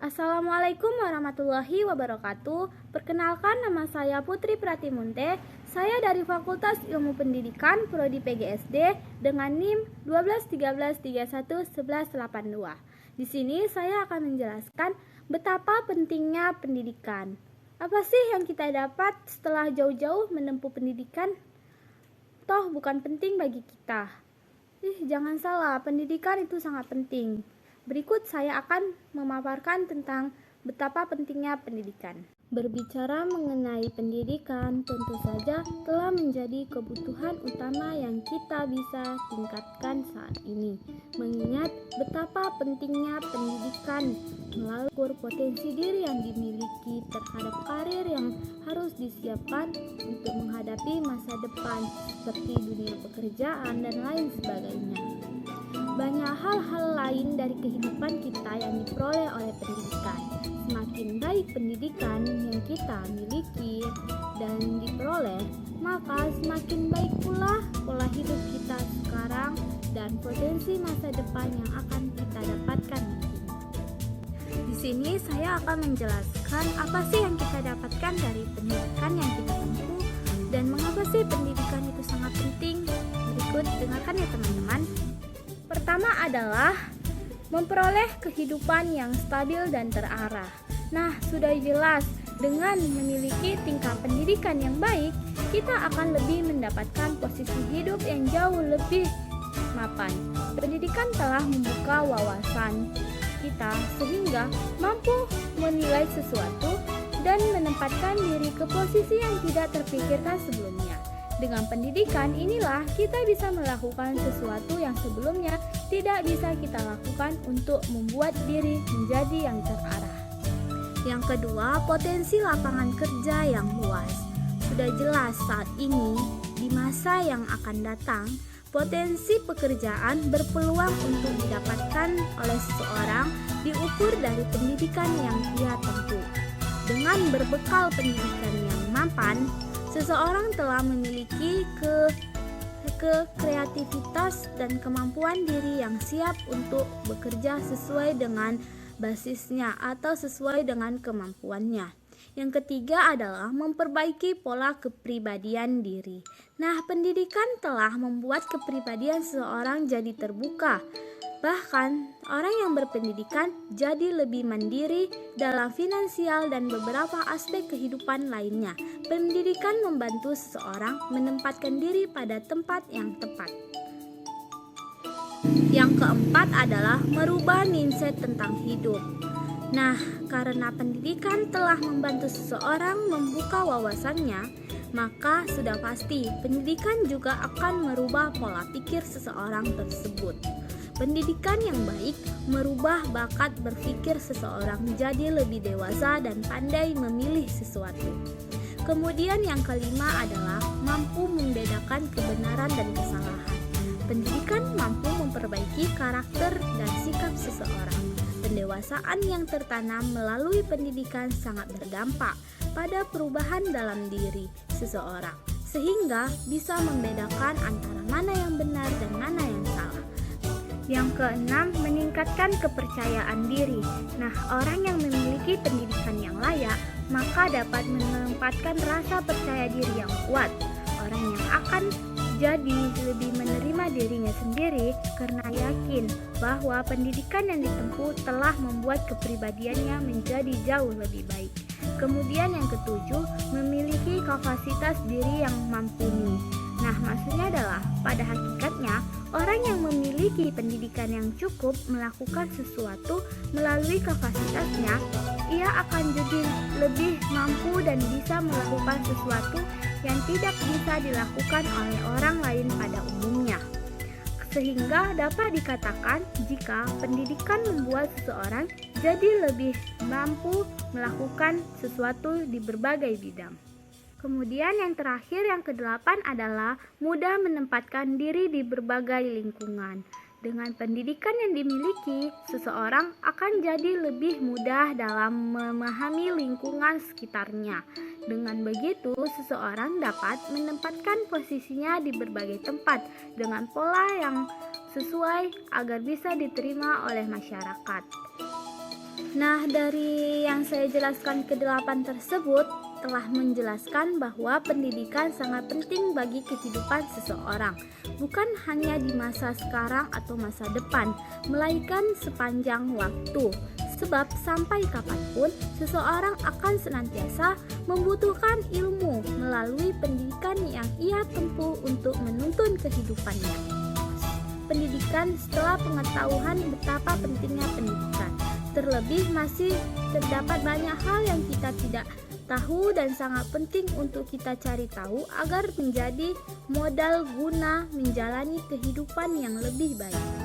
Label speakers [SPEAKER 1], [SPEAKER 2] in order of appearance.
[SPEAKER 1] Assalamualaikum warahmatullahi wabarakatuh. Perkenalkan, nama saya Putri Pratimunte. Saya dari Fakultas Ilmu Pendidikan Prodi PGSD dengan NIM 1213311182. Di sini saya akan menjelaskan betapa pentingnya pendidikan. Apa sih yang kita dapat setelah jauh-jauh menempuh pendidikan? Toh bukan penting bagi kita. Jangan salah, pendidikan itu sangat penting. Berikut saya akan memaparkan tentang betapa pentingnya pendidikan. Berbicara mengenai pendidikan, tentu saja telah menjadi kebutuhan utama yang kita bisa tingkatkan saat ini. Mengingat betapa pentingnya pendidikan melalui potensi diri yang dimiliki terhadap karir yang harus disiapkan untuk menghadapi masa depan seperti dunia pekerjaan dan lain sebagainya. Banyak hal-hal lain dari kehidupan kita yang diperoleh oleh pendidikan. Semakin baik pendidikan yang kita miliki dan diperoleh, maka semakin baik pula pola hidup kita sekarang dan potensi masa depan yang akan kita dapatkan nantinya. Di sini saya akan menjelaskan apa sih yang kita dapatkan dari pendidikan yang kita tempuh dan mengapa sih pendidikan itu sangat penting. Berikut dengarkan ya teman-teman. Pertama adalah memperoleh kehidupan yang stabil dan terarah. Nah, sudah jelas dengan memiliki tingkat pendidikan yang baik, kita akan lebih mendapatkan posisi hidup yang jauh lebih mapan. Pendidikan telah membuka wawasan kita sehingga mampu menilai sesuatu dan menempatkan diri ke posisi yang tidak terpikirkan sebelumnya. Dengan pendidikan inilah kita bisa melakukan sesuatu yang sebelumnya tidak bisa kita lakukan untuk membuat diri menjadi yang terarah. Yang kedua, potensi lapangan kerja yang luas. Sudah jelas saat ini, di masa yang akan datang, potensi pekerjaan berpeluang untuk didapatkan oleh seseorang diukur dari pendidikan yang ia tempuh. Dengan berbekal pendidikan yang mapan, seseorang telah memiliki kreativitas dan kemampuan diri yang siap untuk bekerja sesuai dengan basisnya atau sesuai dengan kemampuannya. Yang ketiga adalah memperbaiki pola kepribadian diri. Nah, pendidikan telah membuat kepribadian seseorang jadi terbuka. Bahkan, orang yang berpendidikan jadi lebih mandiri dalam finansial dan beberapa aspek kehidupan lainnya. Pendidikan membantu seseorang menempatkan diri pada tempat yang tepat. Yang keempat adalah merubah mindset tentang hidup. Nah, karena pendidikan telah membantu seseorang membuka wawasannya, maka sudah pasti pendidikan juga akan merubah pola pikir seseorang tersebut. Pendidikan yang baik merubah bakat berpikir seseorang menjadi lebih dewasa dan pandai memilih sesuatu. Kemudian yang kelima adalah mampu membedakan kebenaran dan kesalahan. Pendidikan mampu memperbaiki karakter dan sikap seseorang. Pendewasaan yang tertanam melalui pendidikan sangat berdampak pada perubahan dalam diri seseorang, sehingga bisa membedakan antara mana yang benar dan mana yang salah. Yang keenam, meningkatkan kepercayaan diri. Nah, orang yang memiliki pendidikan yang layak, maka dapat menempatkan rasa percaya diri yang kuat. Orang yang akan jadi lebih menerima dirinya sendiri karena yakin bahwa pendidikan yang ditempuh telah membuat kepribadiannya menjadi jauh lebih baik. Kemudian yang ketujuh, memiliki kapasitas diri yang mumpuni. Nah, maksudnya adalah pada hakikatnya orang yang memiliki pendidikan yang cukup melakukan sesuatu melalui kapasitasnya, ia akan jadi lebih mampu dan bisa melakukan sesuatu yang tidak bisa dilakukan oleh orang lain pada umumnya. Sehingga dapat dikatakan jika pendidikan membuat seseorang jadi lebih mampu melakukan sesuatu di berbagai bidang. Kemudian yang terakhir, yang kedelapan adalah mudah menempatkan diri di berbagai lingkungan. Dengan pendidikan yang dimiliki, seseorang akan jadi lebih mudah dalam memahami lingkungan sekitarnya. Dengan begitu, seseorang dapat menempatkan posisinya di berbagai tempat dengan pola yang sesuai agar bisa diterima oleh masyarakat. Nah, dari yang saya jelaskan ke-8 tersebut telah menjelaskan bahwa pendidikan sangat penting bagi kehidupan seseorang, bukan hanya di masa sekarang atau masa depan, melainkan sepanjang waktu. Sebab sampai kapanpun seseorang akan senantiasa membutuhkan ilmu melalui pendidikan yang ia tempuh untuk menuntun kehidupannya. Pendidikan setelah pengetahuan betapa pentingnya pendidikan. Terlebih masih terdapat banyak hal yang kita tidak tahu dan sangat penting untuk kita cari tahu agar menjadi modal guna menjalani kehidupan yang lebih baik.